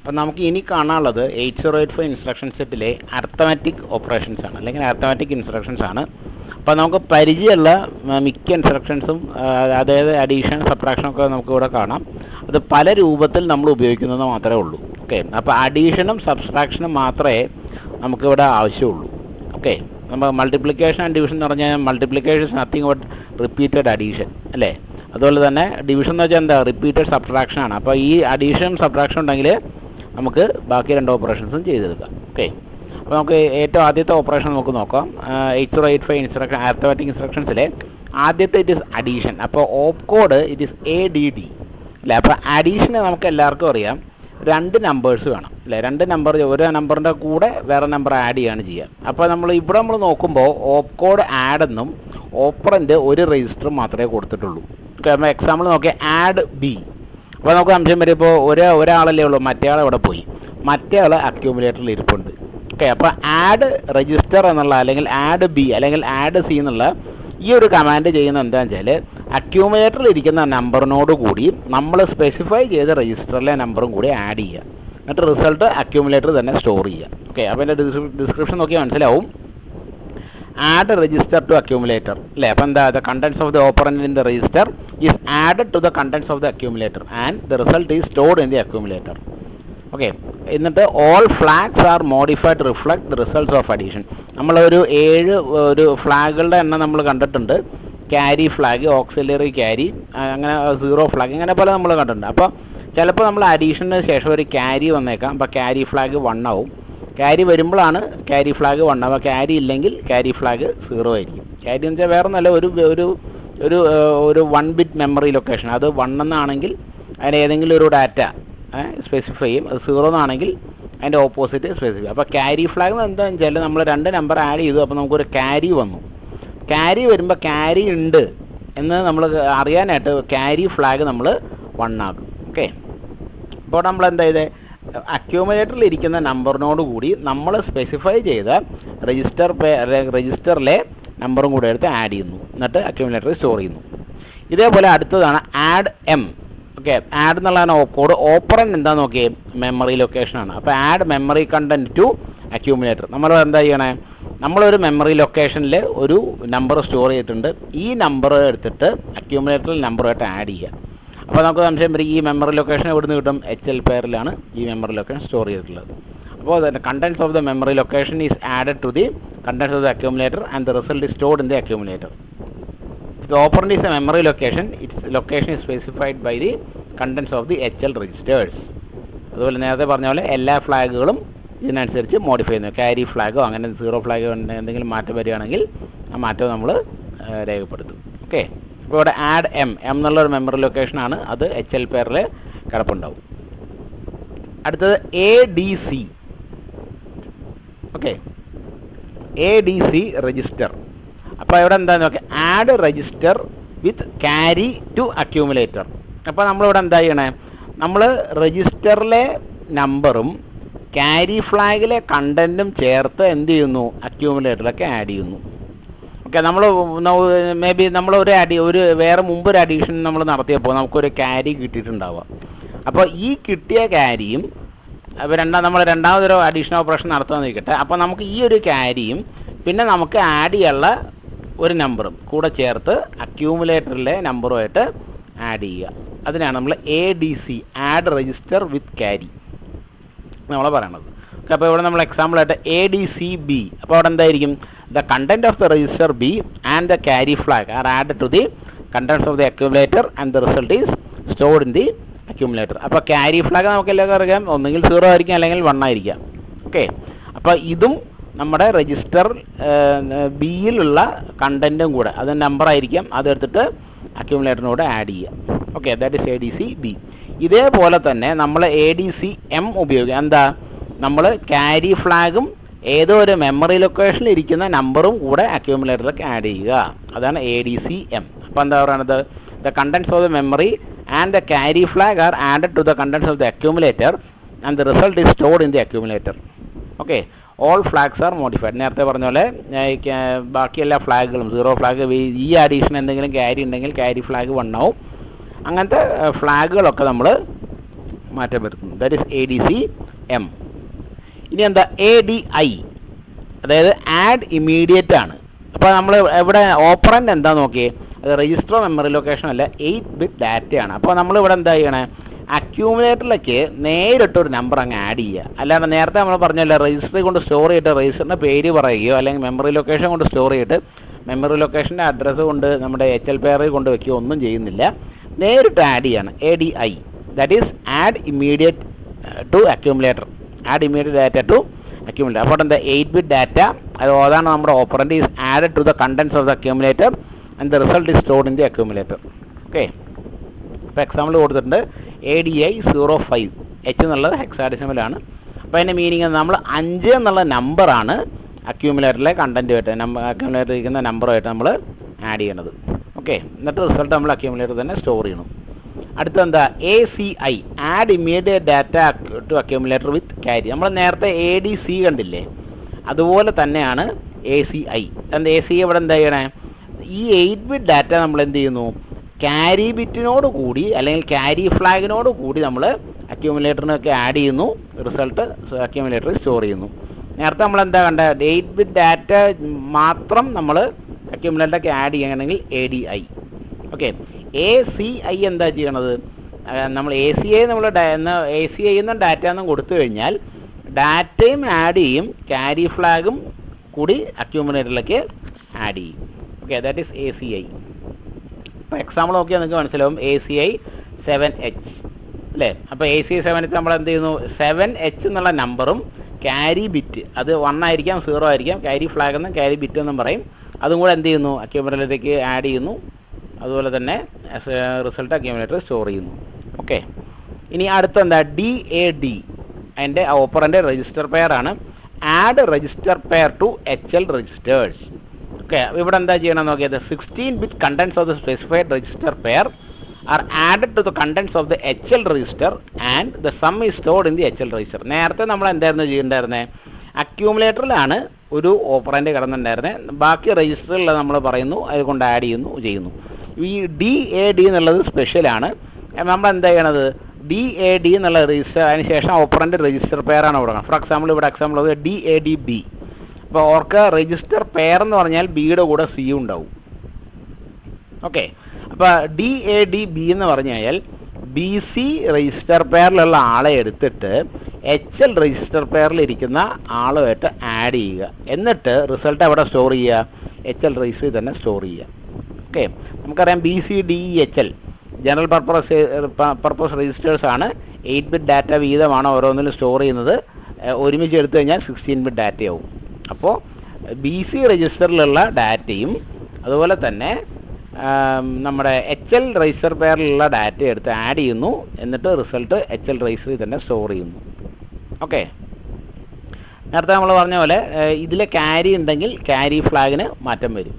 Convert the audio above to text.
അപ്പം നമുക്ക് ഇനി കാണാനുള്ളത് 8085 ഇൻസ്ട്രക്ഷൻ സെറ്റിലെ അർത്തമാറ്റിക് ഓപ്പറേഷൻസ് ആണ്, അല്ലെങ്കിൽ അർത്തമാറ്റിക് ഇൻസ്ട്രക്ഷൻസ് ആണ്. അപ്പോൾ നമുക്ക് പരിചയമുള്ള മിക്ക ഇൻസ്ട്രക്ഷൻസും, അതായത് അഡീഷൻ സബ്ട്രാക്ഷൻ ഒക്കെ നമുക്കിവിടെ കാണാം. അത് പല രൂപത്തിൽ നമ്മൾ ഉപയോഗിക്കുന്നത് മാത്രമേ ഉള്ളൂ. ഓക്കെ, അപ്പോൾ അഡീഷനും സബ്ട്രാക്ഷനും മാത്രമേ നമുക്കിവിടെ ആവശ്യമുള്ളൂ. ഓക്കെ, നമ്മൾ മൾട്ടിപ്ലിക്കേഷൻ ആൻഡ് ഡിവിഷൻ എന്ന് പറഞ്ഞാൽ multiplication is nothing but repeated addition അല്ലേ. അതുപോലെ തന്നെ ഡിവിഷൻ എന്ന് വെച്ചാൽ എന്താ, റിപ്പീറ്റഡ് സബ്ട്രാക്ഷൻ ആണ്. അപ്പോൾ ഈ അഡീഷനും സബ്ട്രാക്ഷൻ ഉണ്ടെങ്കിൽ നമുക്ക് ബാക്കി രണ്ട് ഓപ്പറേഷൻസും ചെയ്തെടുക്കാം. ഓക്കെ, അപ്പോൾ നമുക്ക് ഏറ്റവും ആദ്യത്തെ ഓപ്പറേഷൻ നമുക്ക് നോക്കാം. 8085 ഇൻസ്ട്രക്ഷൻ അർത്തമാറ്റിക് ഇൻസ്ട്രക്ഷൻസിലെ ആദ്യത്തെ ഇറ്റ് ഇസ് അഡീഷൻ. അപ്പോൾ op code it is ADD അല്ലേ. അപ്പോൾ അഡീഷന് നമുക്ക് എല്ലാവർക്കും അറിയാം, രണ്ട് നമ്പേഴ്സ് വേണം അല്ലേ. രണ്ട് നമ്പർ, ഒരു നമ്പറിൻ്റെ കൂടെ വേറെ നമ്പർ ആഡ് ചെയ്യുകയാണ് ചെയ്യുക. അപ്പോൾ ഇവിടെ നമ്മൾ നോക്കുമ്പോൾ ഓപ്പ് കോഡ് ആഡ് എന്നും ഓപ്പറൻ്റ് ഒരു രജിസ്റ്റർ മാത്രമേ കൊടുത്തിട്ടുള്ളൂ. അപ്പോൾ എക്സാമ്പിൾ നോക്കിയാൽ ആഡ് B. അപ്പോൾ നമുക്ക് സംശയം വരും, ഇപ്പോൾ ഒരാളല്ലേ ഉള്ളൂ, മറ്റേ ആൾ ഇവിടെ പോയി, മറ്റേ ആൾ അക്യൂമുലേറ്ററിൽ ഇരിപ്പുണ്ട്. ഓക്കെ, അപ്പോൾ ആഡ് രജിസ്റ്റർ എന്നുള്ള, അല്ലെങ്കിൽ ആഡ് B അല്ലെങ്കിൽ ആഡ് C എന്നുള്ള ഈ ഒരു കമാൻഡ് ചെയ്യുന്നത് എന്താണെന്ന് വെച്ചാൽ, അക്യൂമുലേറ്ററിൽ ഇരിക്കുന്ന നമ്പറിനോട് കൂടി നമ്മൾ സ്പെസിഫൈ ചെയ്ത രജിസ്റ്ററിലെ നമ്പറും കൂടി ആഡ് ചെയ്യുക, എന്നിട്ട് റിസൾട്ട് അക്യൂമുലേറ്റർ തന്നെ സ്റ്റോർ ചെയ്യുക. ഓക്കെ, അപ്പോൾ എൻ്റെ ഡിസ്ക്രിപ്ഷൻ നോക്കിയാൽ മനസ്സിലാവും. ആഡ് രജിസ്റ്റർ ടു അക്യൂമുലേറ്റർ അല്ലേ. അപ്പോൾ എന്താ, the contents of the operand in the register is added to the contents of the accumulator and the result is stored in the accumulator. Okay, എന്നിട്ട് all flags are modified to reflect the results of addition. നമ്മളൊരു 7 ഫ്ലാഗുകളുടെ എണ്ണം നമ്മൾ കണ്ടിട്ടുണ്ട്. Carry flag, auxiliary carry, അങ്ങനെ 0 flag, ഇങ്ങനെ പോലെ നമ്മൾ കണ്ടിട്ടുണ്ട്. അപ്പോൾ ചിലപ്പോൾ നമ്മൾ അഡീഷന് ശേഷം ഒരു ക്യാരി വന്നേക്കാം. അപ്പോൾ ക്യാരി ഫ്ലാഗ് 1 ആവും. ക്യാരി വരുമ്പോഴാണ് ക്യാരി ഫ്ലാഗ് 1 ആവുക. ക്യാരി ഇല്ലെങ്കിൽ ക്യാരി ഫ്ലാഗ് 0 ആയിരിക്കും. ക്യാരി എന്ന് വെച്ചാൽ വേറെ നല്ല ഒരു 1 ബിറ്റ് മെമ്മറി ലൊക്കേഷൻ. അത് 1 എന്നാണെങ്കിൽ അതിന് ഏതെങ്കിലും ഒരു ഡാറ്റ സ്പെസിഫൈ ചെയ്യും. അത് 0 എന്നാണെങ്കിൽ അതിൻ്റെ ഓപ്പോസിറ്റ് സ്പെസിഫൈ. അപ്പോൾ ക്യാരി ഫ്ലാഗ് എന്താണെന്ന് വെച്ചാൽ, നമ്മൾ 2 നമ്പർ ആഡ് ചെയ്തു, അപ്പോൾ നമുക്കൊരു ക്യാരി വന്നു. ക്യാരി വരുമ്പോൾ ക്യാരി ഉണ്ട് എന്ന് നമ്മൾ അറിയാനായിട്ട് ക്യാരി ഫ്ലാഗ് നമ്മൾ 1 ആക്കും. ഓക്കെ, ഇപ്പോൾ നമ്മൾ എന്താ ചെയ്തത്, അക്യൂമുലേറ്ററിൽ ഇരിക്കുന്ന നമ്പറിനോട് കൂടി നമ്മൾ സ്പെസിഫൈ ചെയ്ത രജിസ്റ്ററിലെ നമ്പറും കൂടെ എടുത്ത് ആഡ് ചെയ്യുന്നു, എന്നിട്ട് അക്യൂമുലേറ്ററിൽ സ്റ്റോർ ചെയ്യുന്നു. ഇതേപോലെ അടുത്തതാണ് ആഡ് M. ഓക്കെ, ആഡ് എന്നുള്ളതാണ് കോഡ്. ഓപ്പറൻ എന്താ നോക്കിയേ, മെമ്മറി ലൊക്കേഷനാണ്. അപ്പോൾ add memory content to accumulator. നമ്മൾ എന്താ ചെയ്യണേ, നമ്മളൊരു മെമ്മറി ലൊക്കേഷനിൽ ഒരു നമ്പർ സ്റ്റോർ ചെയ്തിട്ടുണ്ട്. ഈ നമ്പർ എടുത്തിട്ട് അക്യൂമുലേറ്ററിൽ നമ്പറുമായിട്ട് ആഡ് ചെയ്യുക. അപ്പോൾ നമുക്ക് സംശയം വരും, ഈ മെമ്മറി ലൊക്കേഷൻ എവിടെ നിന്ന് കിട്ടും, HL പെയറിലാണ് ഈ മെമ്മറി ലൊക്കേഷൻ സ്റ്റോർ ചെയ്തിട്ടുള്ളത്. അപ്പോൾ the contents of the memory location is added to the contents of the accumulator and the result is stored in the accumulator. The operand is a memory location. Its location is specified by the contents of the HL registers. അതുപോലെ നേരത്തെ പറഞ്ഞ പോലെ എല്ലാ ഫ്ലാഗുകളും ഇതിനനുസരിച്ച് modify ചെയ്യുന്നു. Carry ഫ്ലാഗോ അങ്ങനെ 0 ഫ്ലാഗോ എന്തെങ്കിലും മാറ്റം വരികയാണെങ്കിൽ ആ മാറ്റം നമ്മൾ രേഖപ്പെടുത്തും. ഓക്കെ, ഇപ്പോൾ ഇവിടെ ആഡ് M എന്നുള്ളൊരു മെമ്മറി ലൊക്കേഷനാണ്, അത് HL പെയറിൽ കിടപ്പുണ്ടാവും. അടുത്തത് ADC. Okay, ADC register. അപ്പോൾ ഇവിടെ എന്താണെന്ന് നോക്കാം, add register with carry to accumulator. അപ്പോൾ നമ്മളിവിടെ എന്താ ചെയ്യണേ, നമ്മൾ രജിസ്റ്ററിലെ നമ്പറും ക്യാരി ഫ്ലാഗിലെ കണ്ടൻറ്റും ചേർത്ത് എന്ത് ചെയ്യുന്നു, അക്യൂമുലേറ്ററിലൊക്കെ ആഡ് ചെയ്യുന്നു. ഓക്കെ, നമ്മൾ മേ ബി നമ്മൾ വേറെ മുമ്പ് ഒരു അഡീഷൻ നമ്മൾ നടത്തിയപ്പോൾ നമുക്കൊരു ക്യാരി കിട്ടിയിട്ടുണ്ടാവുക. അപ്പോൾ ഈ കിട്ടിയ ക്യാരിയും നമ്മൾ രണ്ടാമതൊരു അഡീഷണൽ ഓപ്പറേഷൻ നടത്താമെന്ന് ഇരിക്കട്ടെ. അപ്പോൾ നമുക്ക് ഈ ഒരു ക്യാരിയും പിന്നെ നമുക്ക് ആഡ് ചെയ്യാനുള്ള ഒരു നമ്പറും കൂടെ ചേർത്ത് അക്യൂമുലേറ്ററിലെ നമ്പറുമായിട്ട് ആഡ് ചെയ്യുക. അതിനാണ് നമ്മൾ ADC add register with carry നമ്മൾ പറയണത്. ഓക്കെ, അപ്പോൾ ഇവിടെ നമ്മൾ എക്സാമ്പിളായിട്ട് ADCB. അപ്പോൾ അവിടെ എന്തായിരിക്കും, the content of the register B and the carry flag are add to the contents of the accumulator and the result is stored in the accumulator. അപ്പോൾ carry flag നമുക്ക് എല്ലാവർക്കും അറിയാം, ഒന്നുകിൽ 0 ആയിരിക്കാം അല്ലെങ്കിൽ 1 ആയിരിക്കാം. ഓക്കെ, അപ്പോൾ ഇതും നമ്മുടെ രജിസ്റ്റർ ബിയിലുള്ള കണ്ടൻറ്റും കൂടെ അത് നമ്പറായിരിക്കാം, അതെടുത്തിട്ട് അക്യൂമുലേറ്ററിനോട് ആഡ് ചെയ്യുക. Okay, that is ADCB. ഇതേപോലെ തന്നെ നമ്മൾ ADCM ഉപയോഗിക്കുക. എന്താ, നമ്മൾ ക്യാരി ഫ്ലാഗും ഏതോ ഒരു മെമ്മറി ലൊക്കേഷനിൽ ഇരിക്കുന്ന നമ്പറും കൂടെ അക്യൂമുലേറ്ററിലേക്ക് ആഡ് ചെയ്യുക. അതാണ് ADCM. അപ്പോൾ എന്താ പറയുന്നത്, the contents of the memory and the carry flag are added to the contents of the accumulator and the result is stored in the accumulator. Okay, all flags are modified. നേരത്തെ പറഞ്ഞ പോലെ ബാക്കി എല്ലാ ഫ്ലാഗുകളും 0 flag, ഈ addition എന്തെങ്കിലും carry ഉണ്ടെങ്കിൽ carry flag 1 ആവും. അങ്ങനത്തെ ഫ്ലാഗുകളൊക്കെ നമ്മൾ മാറ്റം വരുത്തുന്നു. That is ADC-M. ഇനി എന്താ ADI, അതായത് ആഡ് ഇമ്മീഡിയറ്റ് ആണ്. അപ്പോൾ നമ്മൾ ഇവിടെ ഓപ്പറൻ്റ് എന്താ നോക്കിയേ, അത് രജിസ്റ്റർ മെമ്മറി ലൊക്കേഷൻ അല്ല, 8-bit ഡാറ്റയാണ്. അപ്പോൾ നമ്മളിവിടെ എന്താ ചെയ്യണേ, അക്യൂമുലേറ്ററിലേക്ക് നേരിട്ടൊരു നമ്പർ അങ്ങ് ആഡ് ചെയ്യുക. അല്ലാണ്ട് നേരത്തെ നമ്മൾ പറഞ്ഞല്ലോ രജിസ്റ്ററിൽ കൊണ്ട് സ്റ്റോർ ചെയ്തിട്ട് രജിസ്റ്ററിൻ്റെ പേര് പറയുകയോ അല്ലെങ്കിൽ മെമ്മറി ലൊക്കേഷൻ കൊണ്ട് സ്റ്റോർ ചെയ്തിട്ട് മെമ്മറി ലൊക്കേഷൻ്റെ അഡ്രസ്സ് കൊണ്ട് നമ്മുടെ HL പെയറിൽ കൊണ്ട് വയ്ക്കുകയോ ഒന്നും ചെയ്യുന്നില്ല, നേരിട്ട് ആഡ് ചെയ്യാണ്. ADI, that is add immediate to accumulator, add immediate data to accumulator. അപ്പോൾ എന്താ 8-bit ഡാറ്റ, അത് അതാണ് നമ്മുടെ operand, is added to the contents of the accumulator and the result is stored in the accumulator. Okay, അപ്പോൾ example കൊടുത്തിട്ടുണ്ട് ADI-05H എന്നുള്ളത് ഹെക്സാഡെസിമലാണ്. അപ്പോൾ അതിൻ്റെ മീനിങ് നമ്മൾ 5 എന്നുള്ള നമ്പറാണ് അക്യൂമുലേറ്ററിലെ കണ്ടൻറ്റുമായിട്ട് അക്യൂമുലേറ്ററിൽ ഇരിക്കുന്ന നമ്പറുമായിട്ട് നമ്മൾ ആഡ് ചെയ്യണത്. ഓക്കെ, എന്നിട്ട് റിസൾട്ട് നമ്മൾ അക്യൂമുലേറ്റർ തന്നെ സ്റ്റോർ ചെയ്യണം. അടുത്തെന്താ ACI, add immediate data to accumulator with carry. നമ്മൾ നേരത്തെ ADC കണ്ടില്ലേ, അതുപോലെ തന്നെയാണ് ACI. എന്താ ACI ഇവിടെ എന്താ ചെയ്യണേ, ഈ 8-bit ഡാറ്റ നമ്മൾ എന്ത് ചെയ്യുന്നു, ക്യാരി ബിറ്റിനോട് കൂടി അല്ലെങ്കിൽ ക്യാരി ഫ്ലാഗിനോട് കൂടി നമ്മൾ അക്യൂമുലേറ്ററിനൊക്കെ ആഡ് ചെയ്യുന്നു, റിസൾട്ട് അക്യൂമുലേറ്ററിൽ സ്റ്റോർ ചെയ്യുന്നു. നേരത്തെ നമ്മൾ എന്താ കണ്ട, 8-bit ഡാറ്റ മാത്രം നമ്മൾ അക്യൂമുലേറ്ററൊക്കെ ആഡ് ചെയ്യണമെങ്കിൽ ADI. ഓക്കെ, ACI എന്താ ചെയ്യണത്, നമ്മൾ ACI നമ്മൾ ACI എന്നും ഡാറ്റ എന്നും കൊടുത്തു കഴിഞ്ഞാൽ ഡാറ്റയും ആഡ് ചെയ്യും, ക്യാരി ഫ്ലാഗും കൂടി അക്യൂമുലേറ്ററിലേക്ക് ആഡ് ചെയ്യും. Okay, that is ACI. ഇപ്പോൾ എക്സാമ്പിൾ നോക്കിയാൽ നിങ്ങൾക്ക് മനസ്സിലാവും ACI-7H അല്ലേ. അപ്പോൾ ACI-7H നമ്മൾ എന്ത് ചെയ്യുന്നു, 7H എന്നുള്ള നമ്പറും ക്യാരി ബിറ്റ്, അത് 1 ആയിരിക്കാം 0 ആയിരിക്കാം, ക്യാരി ഫ്ലാഗ് എന്നും ക്യാരി ബിറ്റ് എന്നും പറയും, അതും കൂടെ എന്ത് ചെയ്യുന്നു, അക്യൂമുലേറ്ററിലേക്ക് ആഡ് ചെയ്യുന്നു, അതുപോലെ തന്നെ റിസൾട്ട് അക്യൂമുലേറ്റർ സ്റ്റോർ ചെയ്യുന്നു. ഓക്കെ, ഇനി അടുത്തെന്താ DAD, അതിൻ്റെ ഓപ്പറൻ്റെ രജിസ്റ്റർ പെയർ ആണ്. Add register pair to HL registers. Okay, ഇവിടെ എന്താ ചെയ്യണം നോക്കിയത്, 16-bit contents of the specified register pair are added to the contents of the HL register and the sum is stored in the HL register. നേരത്തെ നമ്മൾ എന്തായിരുന്നു ചെയ്യേണ്ടായിരുന്നത്, അക്യൂമുലേറ്ററിലാണ് ഒരു operant കിടന്നിട്ടുണ്ടായിരുന്നത്, ബാക്കി രജിസ്റ്ററിലുള്ള നമ്മൾ പറയുന്നു അതുകൊണ്ട് ആഡ് ചെയ്യുന്നു. ഈ DAD എന്നുള്ളത് സ്പെഷ്യലാണ്. നമ്മൾ എന്താ ചെയ്യണത്, DAD എന്നുള്ള രജിസ്റ്റർ, അതിന് ശേഷം ഓപ്പറൻ്റ് രജിസ്റ്റർ പെയറാണ് കൊടുക്കണം. ഫോർ എക്സാമ്പിൾ ഇവിടെ എക്സാമ്പിൾ DADB. അപ്പോൾ ഓർക്ക് രജിസ്റ്റർ പെയർ എന്ന് പറഞ്ഞാൽ ബിയുടെ കൂടെ C ഉണ്ടാവും. ഓക്കെ, അപ്പോൾ DADB എന്ന് പറഞ്ഞു കഴിഞ്ഞാൽ B.Sc രജിസ്റ്റർ പെയറിലുള്ള ആളെ എടുത്തിട്ട് HL രജിസ്റ്റർ പെയറിലിരിക്കുന്ന ആളുമായിട്ട് ആഡ് ചെയ്യുക, എന്നിട്ട് റിസൾട്ട് എവിടെ സ്റ്റോർ ചെയ്യുക, HL രജിസ്റ്ററിൽ തന്നെ സ്റ്റോർ ചെയ്യുക. ഓക്കെ, നമുക്കറിയാം BCDEHL ജനറൽ പർപ്പസ് രജിസ്റ്റേഴ്സ് ആണ്. 8-bit ഡാറ്റ വീതമാണ് ഓരോന്നിലും സ്റ്റോർ ചെയ്യുന്നത്. ഒരുമിച്ച് എടുത്തു കഴിഞ്ഞാൽ 16-bit ഡാറ്റയാവും. അപ്പോൾ BC രജിസ്റ്ററിലുള്ള ഡാറ്റയും അതുപോലെ തന്നെ നമ്മുടെ HL രജിസ്റ്റർ പെയറിലുള്ള ഡാറ്റ എടുത്ത് ആഡ് ചെയ്യുന്നു, എന്നിട്ട് റിസൾട്ട് HL രജിസ്റ്ററിൽ തന്നെ സ്റ്റോർ ചെയ്യുന്നു. ഓക്കെ, നേരത്തെ നമ്മൾ പറഞ്ഞ പോലെ ഇതിൽ ക്യാരി ഉണ്ടെങ്കിൽ ക്യാരി ഫ്ലാഗിന് മാറ്റം വരും.